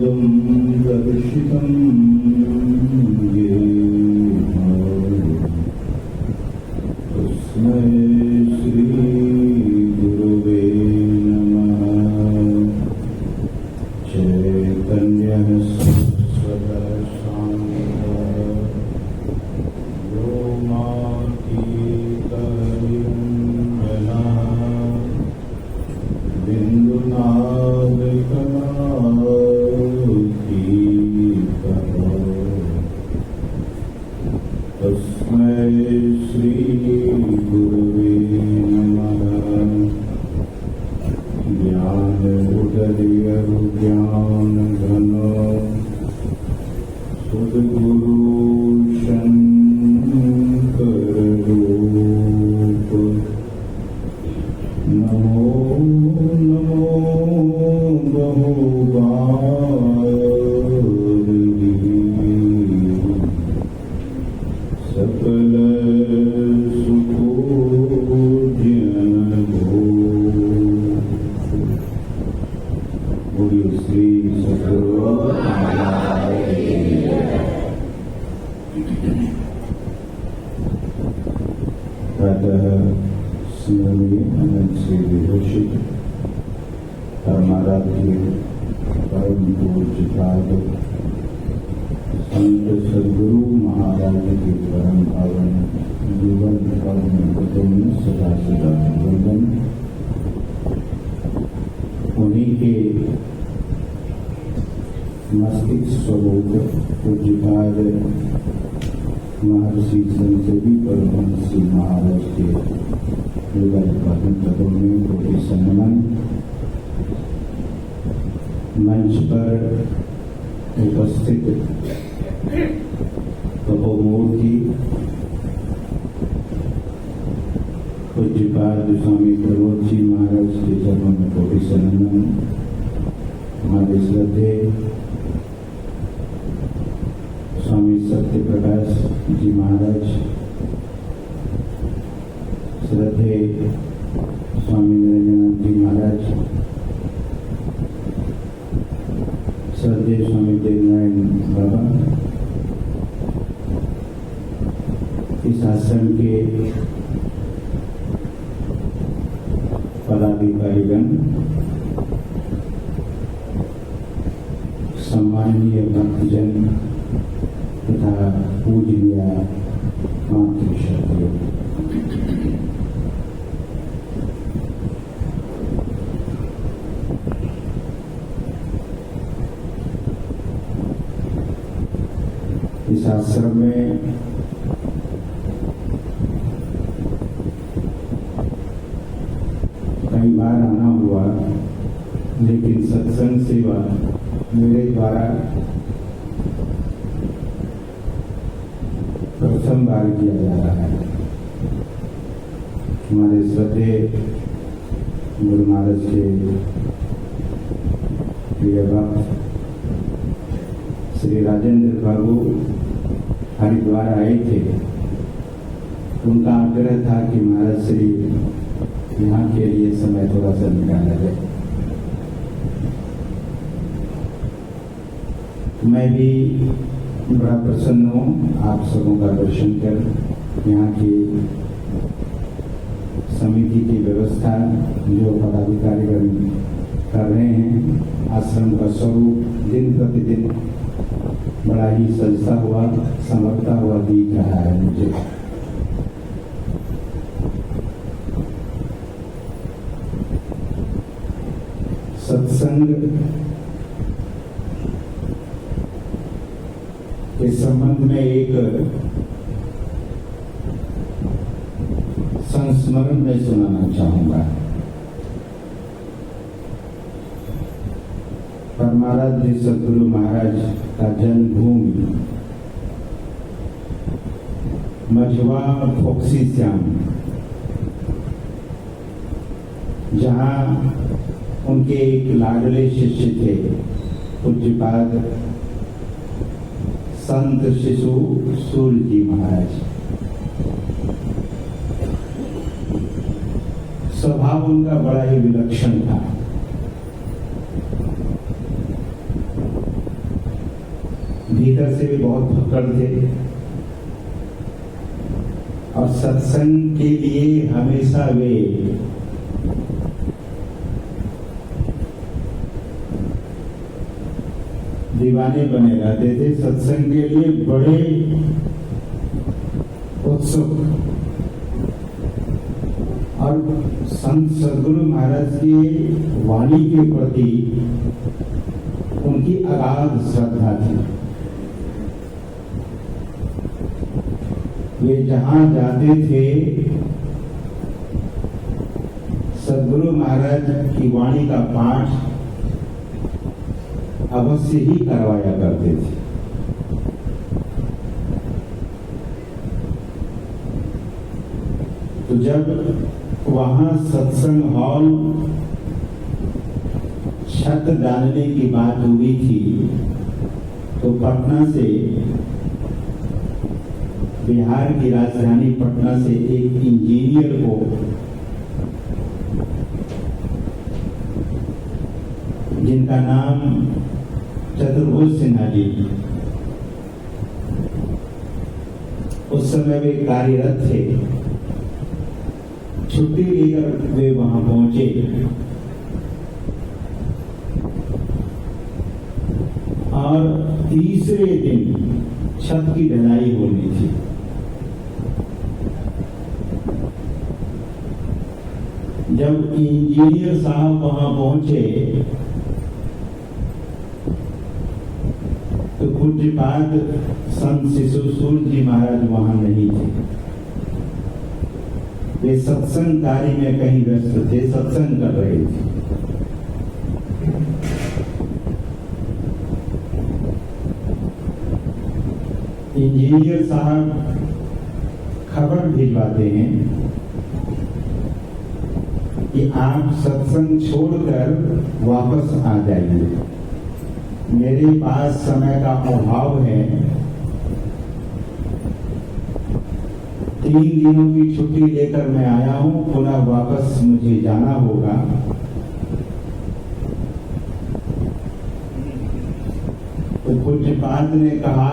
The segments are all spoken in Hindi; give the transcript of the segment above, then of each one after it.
पदं दर्शितं येन तस्मै श्रीगुरवे नमः। चैतन्यः सरस्वतः शान्तः व्योमातीतनिरञ्जनः बिन्दुनादकलातीतः तस्मै श्रीगुरवे नमः। ज्ञानोदयज्ञानघन सद्गुरु शङ्कररूप नमो नमो बहुवारि सकल सुखोद्यनभो। बोलिए श्री सद्गुरु प्रातः स्मरणीय अनंत श्री विभूषित परमाराध्य परम पूज्य संत सद्गुरु महाराज के परम पावन जीवन कर्म में सदा सदा वंदन। उन्हीं के मस्तिष्क स्वरूप पूज्यपाद महर्षि संतोषी परमहंस महाराज के पावन पदों में कोटि सम्मान। मंच पर उपस्थित तपोमूर्ति पूज्यपाद स्वामी प्रमोद जी महाराज के चरणों में कोटि सम्मान। हमारे श्रद्धेय स्वामी सत्य प्रकाश जी महाराज, श्रद्धेय स्वामी निरंजनाथ जी महाराज, श्रद्धेय स्वामी देवनारायण बाबा, इस आश्रम के पदाधिकारीगण, सम्माननीय भक्तजन तथा पूजनीय मातृशक्तियों, इस आश्रम में कई बार आना हुआ, लेकिन सत्संग सेवा मेरे द्वारा प्रथम बार किया जा रहा है। हमारे श्रद्धेय गुरु महाराज के प्रिय भक्त श्री राजेंद्र बाबू हरिद्वार आए थे। उनका आग्रह था कि महाराज श्री यहाँ के लिए समय थोड़ा सा निकाला जाए। मैं भी बड़ा प्रसन्न हूँ आप सबों का दर्शन कर। यहाँ की समिति की व्यवस्था जो पदाधिकारीगण कर रहे हैं, आश्रम का स्वरूप दिन प्रतिदिन बड़ा ही सजता हुआ संवरता हुआ दिख रहा है मुझे। सत्संग के संबंध में एक संस्मरण में सुनाना चाहूंगा। परमाराध्य सद्गुरु महाराज का जन्मभूमि मझवा फोक्सी श्याम, जहाँ उनके एक लाडले शिष्य थे पूज्यपाद संत शिशु सूर्य जी महाराज। स्वभाव उनका बड़ा ही विलक्षण था। भीतर से भी बहुत फक्कड़ थे और सत्संग के लिए हमेशा वे दीवाने बने रहते थे, सत्संग के लिए बड़े उत्सुक। और संत सद्गुरु महाराज की वाणी के प्रति उनकी अगाध श्रद्धा थी। वे जहां जाते थे सद्गुरु महाराज की वाणी का पाठ अवश्य ही करवाया करते थे। तो जब वहां सत्संग हॉल छत डालने की बात हुई थी तो पटना से, बिहार की राजधानी पटना से एक इंजीनियर को जिनका नाम चतुर्भुज सिन्हा जी, उस समय वे कार्यरत थे, छुट्टी लेकर वे वहां पहुंचे और तीसरे दिन छत की ढलाई होनी थी। जब इंजीनियर साहब वहां पहुंचे तो पूज्यपाद संत शिशुसूर जी महाराज वहां नहीं थे। वे सत्संग कार्य में कहीं व्यस्त थे, सत्संग कर रहे थे। इंजीनियर साहब खबर भिजवाते हैं कि आप सत्संग छोड़कर वापस आ जाइए, मेरे पास समय का अभाव है, 3 दिनों की छुट्टी लेकर मैं आया हूं, पुनः वापस मुझे जाना होगा। तो पूज्यपाद ने कहा,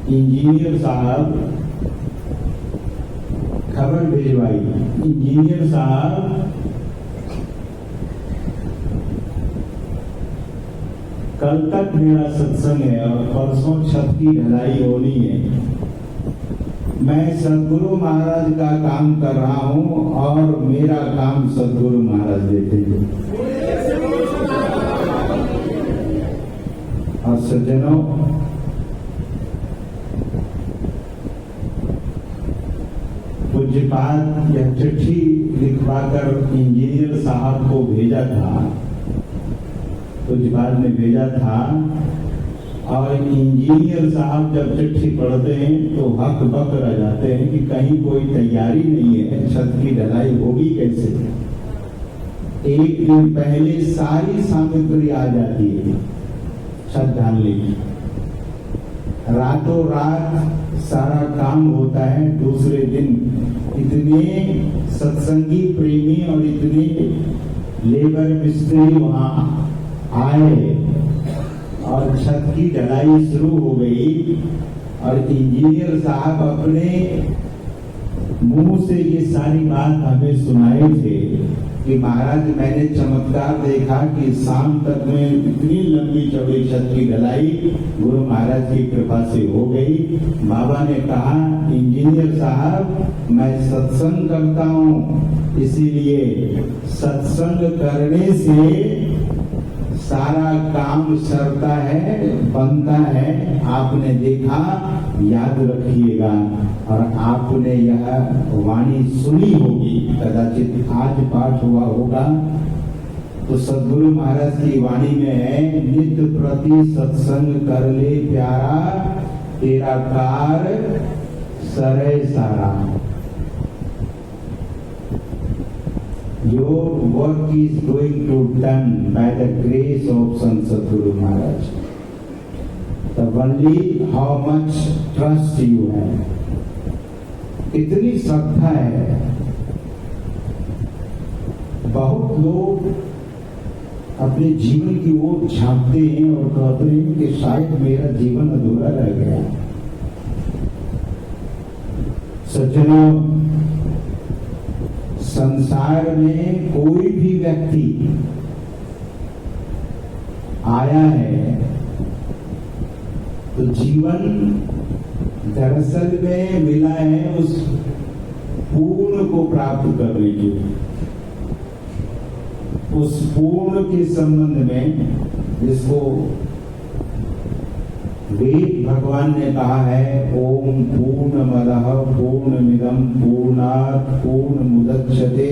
इंजीनियर साहब, खबर भिजवाई, इंजीनियर साहब कल तक मेरा सत्संग है और परसों छत की ढलाई होनी है। मैं सद्गुरु महाराज का काम कर रहा हूं और मेरा काम सद्गुरु महाराज देते हैं। और सज्जनों, पूज्यपाद यह चिट्ठी लिखवाकर इंजीनियर साहब को भेजा था, पूज्यपाद ने भेजा था। और इंजीनियर साहब जब चिट्ठी पढ़ते हैं तो हक बक रह जाते हैं कि कहीं कोई तैयारी नहीं है, छत की ढलाई होगी कैसे। एक दिन पहले सारी सामग्री आ जाती है छत ढालने की, रातों रात सारा काम होता है। दूसरे दिन इतने सत्संगी प्रेमी और इतने लेबर मिस्त्री वहां आए और छत की ढलाई शुरू हो गई। और इंजीनियर साहब अपने मुंह से ये सारी बात हमें सुनाए थे कि महाराज, मैंने चमत्कार देखा कि शाम तक में इतनी लंबी चौड़ी छत की ढलाई गुरु महाराज की कृपा से हो गई। बाबा ने कहा, इंजीनियर साहब, मैं सत्संग करता हूं, इसीलिए सत्संग करने से सारा काम सरता है, बनता है। आपने देखा, याद रखिएगा। और आपने यह वाणी सुनी होगी, कदाचित आज पाठ हुआ होगा। तो सद्गुरु महाराज की वाणी में है, नित्य प्रति सत्संग कर ले प्यारा, तेरा कार सरे सारा। Your work is going to done by the grace of Sant Sadguru Maharaj. The only how much trust you have. इतनी श्रद्धा है। बहुत लोग अपने जीवन की ओर झांकते हैं और कहते हैं कि शायद मेरा जीवन अधूरा रह गया। सज्जनों, संसार में कोई भी व्यक्ति आया है तो जीवन दरअसल में मिला है उस पूर्ण को प्राप्त करने के लिए। उस पूर्ण के संबंध में जिसको वेद भगवान ने कहा है, ओम पूर्णमदः पूर्णमिदं पूर्णात् पूर्णमुदच्यते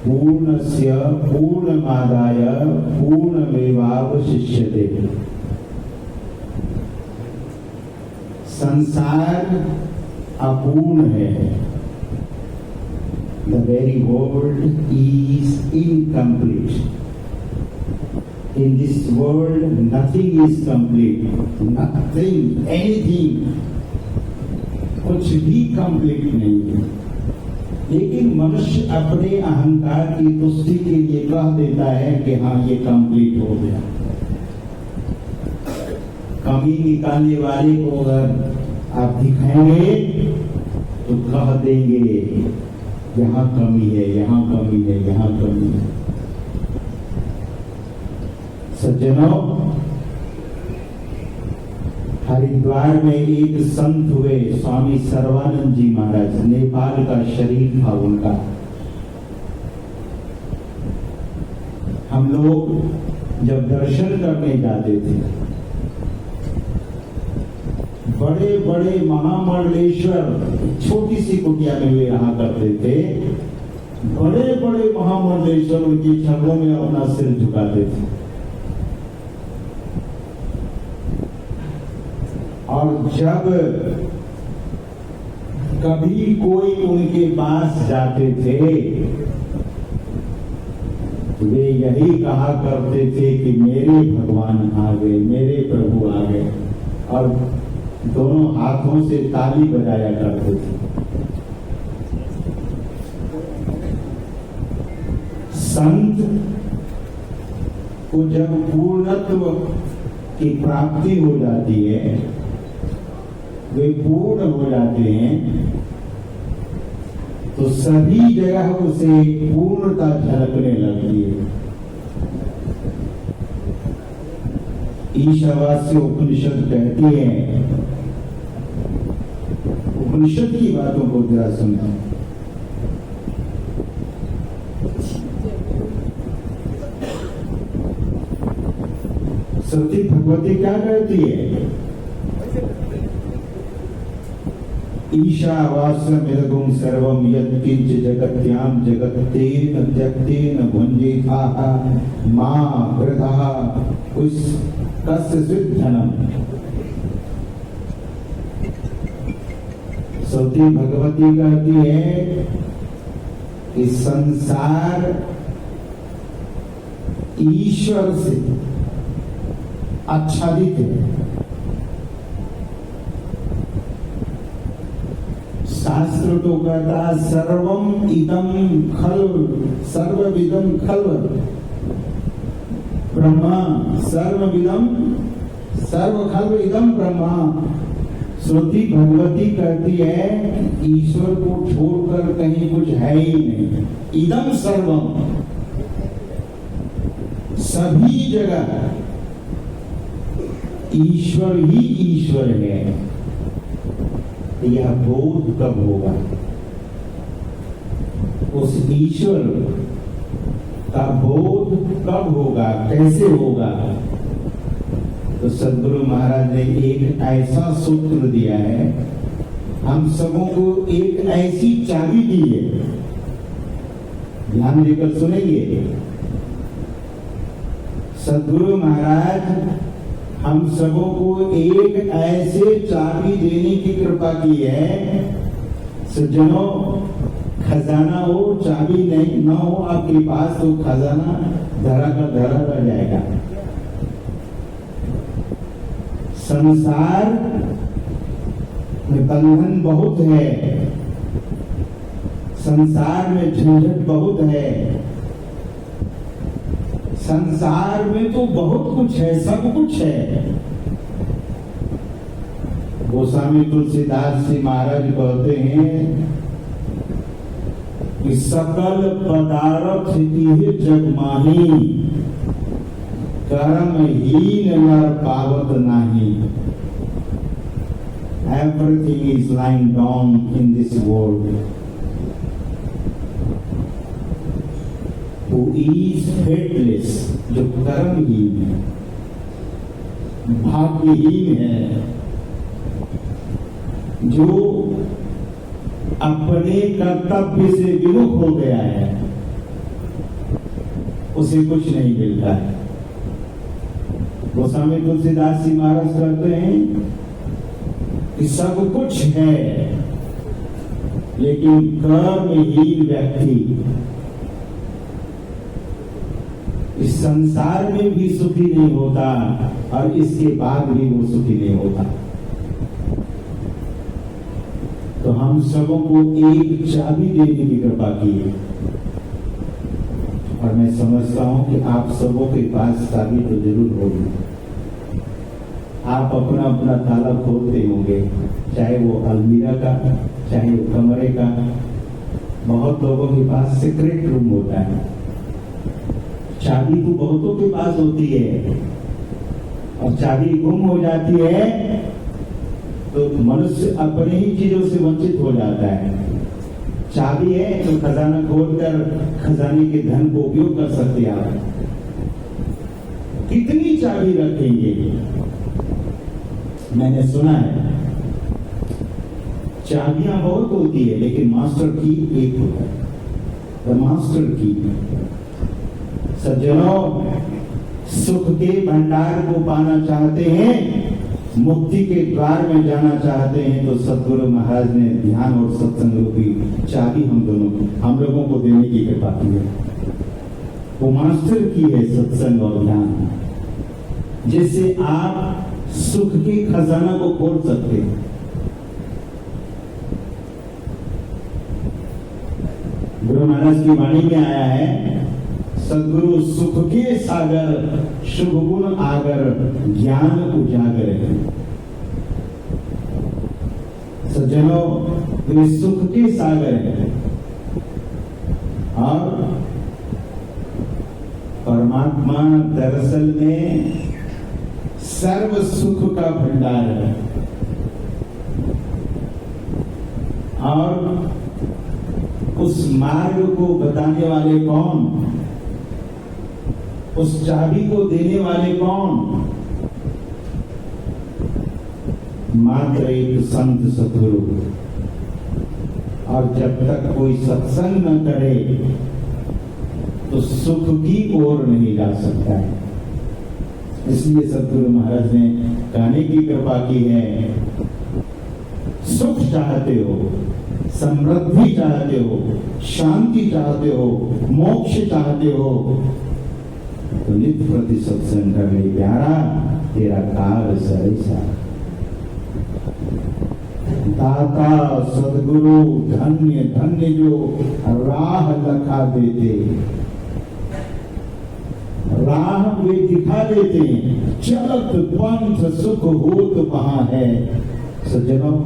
पूर्णस्य पूर्णमादाय पूर्णमेवावशिष्यते। संसार अपूर्ण है। The very world is incomplete. In this world, nothing is complete. Nothing, anything, कुछ भी complete नहीं है। लेकिन मनुष्य अपने अहंकार की तुष्टि के लिए कह देता है कि हाँ, ये complete हो गया। कमी निकालने वाले को अगर आप दिखाएंगे तो कह देंगे यहाँ कमी है, यहाँ कमी है, यहाँ कमी है। सज्जनों, हरिद्वार में एक संत हुए, स्वामी सर्वानंद जी महाराज, नेपाल का शरीर था उनका। हम लोग जब दर्शन करने जाते थे, बड़े बड़े महामंडलेश्वर छोटी सी कुटिया में वे रहा करते थे। बड़े बड़े महामंडलेश्वर उनके चरणों में अपना सिर झुकाते थे। और जब कभी कोई उनके पास जाते थे, वे यही कहा करते थे कि मेरे भगवान आ गए, मेरे प्रभु आ गए, और दोनों हाथों से ताली बजाया करते थे। संत को जब पूर्णत्व की प्राप्ति हो जाती है, वे पूर्ण हो जाते हैं, तो सभी जगह उसे पूर्णता झलकने लगती है। ईशावास्य उपनिषद कहती है, उपनिषद की बातों को जरा सुनना। सती भगवती क्या कहती है? ईशावास्यमिदगुं सर्वं यत्किंच जगत्यां जगत्तेन त्यक्तेन भुञ्जीथाः मा वृथः कस्यचित् धनम्। सती भगवती कहती है कि संसार ईश्वर से आच्छादित है। शास्त्र तो कहता सर्वम इदम खल सर्वविदम खल ब्रह्मा, सर्वविदम सर्व खल इदम ब्रह्मा। श्रुति भगवती कहती है ईश्वर को छोड़कर कहीं कुछ है ही नहीं। इदम सर्वम, सभी जगह ईश्वर ही ईश्वर है। यह बोध कब होगा? उस ईश्वर का बोध कब होगा, कैसे होगा? तो सद्गुरु महाराज ने एक ऐसा सूत्र दिया है, हम सबों को एक ऐसी चाबी दी है, ध्यान देकर सुनेंगे। सद्गुरु महाराज हम सबों को एक ऐसे चाबी देने की कृपा की है। सज्जनों, खजाना हो, चाबी नहीं न हो आपके पास तो खजाना धरा का धरा रह जाएगा। संसार में बंधन बहुत है, संसार में झंझट बहुत है, संसार में तो बहुत कुछ है, सब कुछ है। गोस्वामी तुलसीदास जी महाराज कहते हैं कि सकल पदार्थ इह जग माही, कर्महीन नर पावत नाही। Everything is lying down in this world. Who is faithless, जो कर्महीन है, भाग्यहीन है, जो अपने कर्तव्य से विमुख हो गया है, उसे कुछ नहीं मिलता है। गोस्वामी तुलसीदास जी महाराज कहते हैं कि सब कुछ है, लेकिन कर्महीन व्यक्ति इस संसार में भी सुखी नहीं होता और इसके बाद भी वो सुखी नहीं होता। तो हम सबों को एक चाबी देने की कृपा की है, और मैं समझता हूं कि आप सबों के पास चाबी तो जरूर होगी। आप अपना अपना ताला खोलते होंगे, चाहे वो अलमीरा का, चाहे वो कमरे का। बहुत लोगों के पास सीक्रेट रूम होता है, चाबी तो बहुतों के पास होती है, और चाबी गुम हो जाती है तो मनुष्य अपने ही चीजों से वंचित हो जाता है। चाबी है तो खजाना खोलकर खजाने के धन को उपयोग कर सकते हैं आप। कितनी चाबी रखेंगे? मैंने सुना है चाबियां बहुत होती है, लेकिन मास्टर की एक होता है, द मास्टर की। सज्जनों, सुख के भंडार को पाना चाहते हैं, मुक्ति के द्वार में जाना चाहते हैं, तो सद्गुरु महाराज ने ध्यान और सत्संग रूपी चाबी हम लोगों को देने की कृपा की है। वो मास्टर की है सत्संग और ध्यान, जिससे आप सुख के खजाना को खोल सकते हैं। गुरु महाराज की वाणी में आया है, सद्गुरु सुख के सागर, शुभ गुण आगर, ज्ञान उजागर है। सज्जनों, वे सुख के सागर है, और परमात्मा दरअसल में सर्व सुख का भंडार है। और उस मार्ग को बताने वाले कौन, उस चाबी को देने वाले कौन? मात्र एक संत सद्गुरु। और जब तक कोई सत्संग न करे तो सुख की ओर नहीं जा सकता है। इसलिए सद्गुरु महाराज ने कहने की कृपा की है, सुख चाहते हो, समृद्धि चाहते हो, शांति चाहते हो, मोक्ष चाहते हो, तो नित्य प्रति सत्संग कर ले प्यारा, तेरा काल सैसा। दाता सद्गुरु धन्य धन्य जो राह लखा देते, राह वे दिखा देते हैं, चलत पंथ सुख होत वहां है। सज्जनों,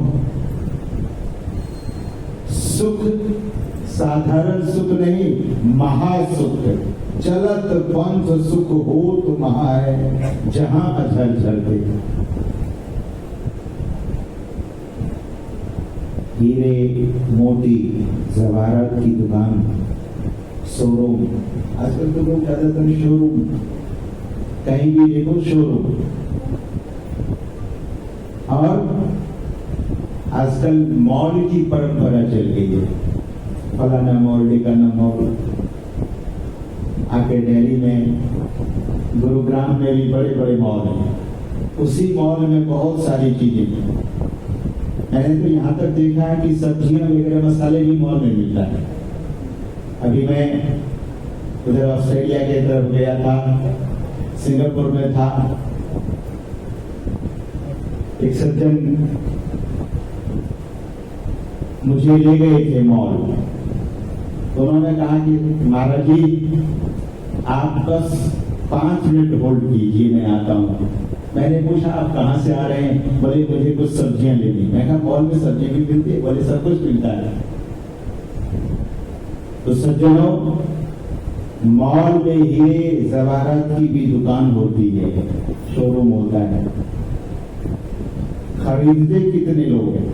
सुख साधारण सुख नहीं, महासुख, चलत पंथ सुख होत वहां है, जहां अझल चलते। हीरे मोती जवाहरात की दुकान, शोरूम, आजकल तो लोग ज्यादातर शोरूम, कहीं भी देखो शोरूम। और आजकल मॉल की परंपरा चल गई है, फलाना मॉल, ढिकाना मॉल। आके दिल्ली में, गुरुग्राम में भी बड़े बड़े मॉल हैं, उसी मॉल में बहुत सारी चीजें। मैंने तो यहाँ तक देखा है कि सब्जियां वगैरह मसाले भी मॉल में मिलता है। अभी मैं उधर ऑस्ट्रेलिया के तरफ गया था, सिंगापुर में था, एक सज्जन मुझे ले गए थे मॉल। तो उन्होंने कहा कि महाराज जी, आप बस 5 मिनट होल्ड कीजिए, मैं आता हूँ। मैंने पूछा आप कहाँ से आ रहे हैं? बोले मुझे कुछ सब्जियां लेनी। मैं कहा मॉल में सब्जियां भी मिलती है? बोले सब कुछ मिलता है। तो सज्जनों, मॉल में हीरे जवाहरात की भी दुकान होती है, शोरूम होता है। खरीदते कितने लोग हैं?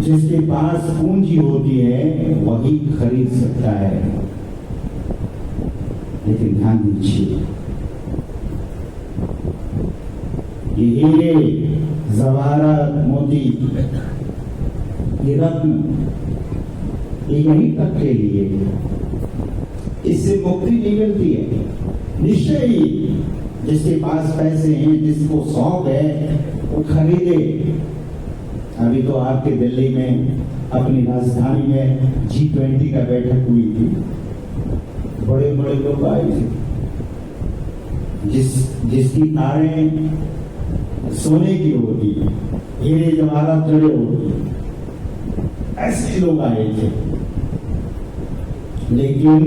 जिसके पास पूंजी होती है वही खरीद सकता है। लेकिन ध्यान दीजिए, ये हीरे जवाहरात मोती ये रत्न ये यही तक के लिए, इससे मुक्ति नहीं मिलती है। निश्चय ही जिसके पास पैसे हैं, जिसको शौक है, वो खरीदे। अभी तो आपके दिल्ली में अपनी राजधानी में G20 का बैठक हुई थी, बड़े बड़े लोग आए थे। जिसकी तारें सोने की होती है, हीरे जवाहरात जड़े होती है, ऐसे लोग आए थे। लेकिन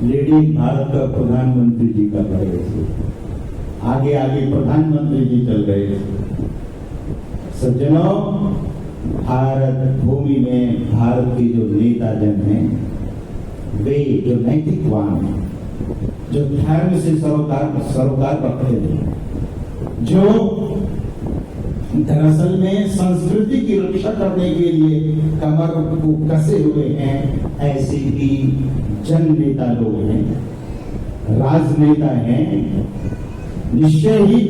लेडी भारत का प्रधानमंत्री जी कर रहे थे, आगे आगे प्रधानमंत्री जी चल रहे थे। सज्जनों, भारत भूमि में भारत के जो नेता जन हैं, वे जो नैतिकवान हैं, जो धर्म से सरोकार रखते हैं, जो दरअसल में संस्कृति की रक्षा करने के लिए कमर को कसे हुए हैं, ऐसे ही जन नेता लोग हैं, राजनेता हैं। निश्चय ही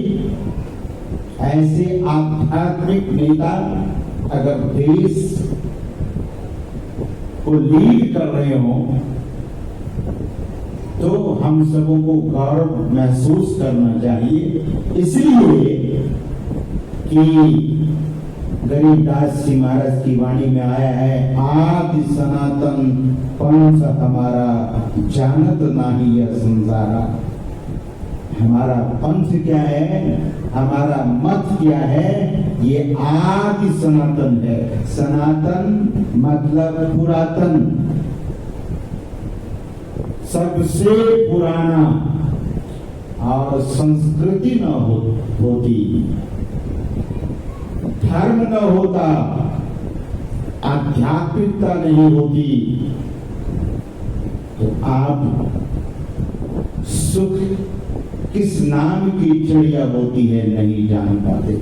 ऐसे आध्यात्मिक नेता अगर देश को लीड कर रहे हो तो हम सबों को गौरव महसूस करना चाहिए। इसलिए कि गरीबदास जी महाराज की वाणी में आया है, आदि सनातन पंथ हमारा, जानत नाही यह संसारा। हमारा पंथ क्या है, हमारा मत क्या है? ये आदि सनातन है। सनातन मतलब पुरातन, सबसे पुराना। और संस्कृति न होती, धर्म न होता, आध्यात्मिकता नहीं होती, तो आप सुख किस नाम की चिड़िया होती है नहीं जान पाते।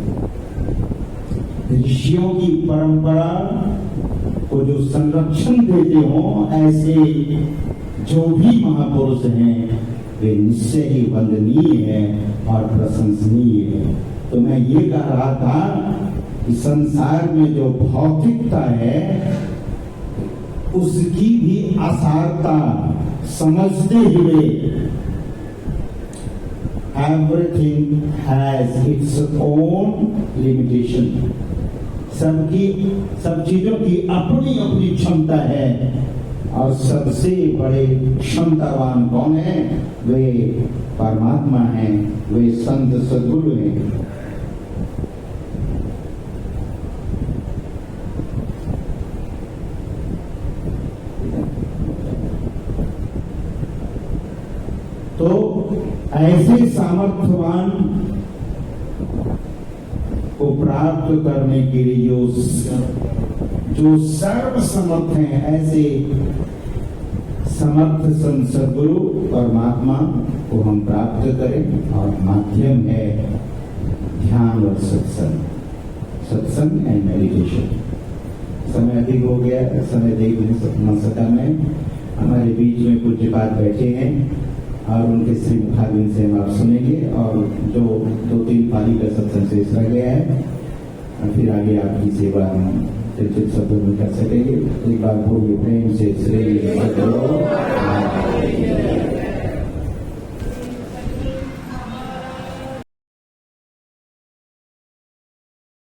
ऋषियों की परंपरा को जो संरक्षण देते हो, ऐसे जो भी महापुरुष हैं, वे निश्चय ही वंदनीय है और प्रशंसनीय है। तो मैं ये कह रहा था कि संसार में जो भौतिकता है, उसकी भी असारता समझते हुए, everything has its own limitation। सब चीजों की अपनी अपनी क्षमता है, और सबसे बड़े क्षमतावान कौन है? वे परमात्मा हैं, वे संत सद्गुरु हैं। तो ऐसे सामर्थ्यवान को प्राप्त करने के लिए जो सर्वसमर्थ हैं, ऐसे समर्थ संत सद्गुरु परमात्मा को हम प्राप्त करें। और माध्यम है ध्यान और सत्संग एंड मेडिटेशन। समय अधिक हो गया, समय देख नहीं सका मैं। हमारे बीच में कुछ बात बैठे हैं और उनके श्री मुखारबिंद से हम आप सुनेंगे, और जो 2-3 पाली का सत्संग शेष रह गया है, फिर आगे आपकी सेवा हम शब्दों में कर सकेंगे। एक बार पूर्ण प्रेम से श्री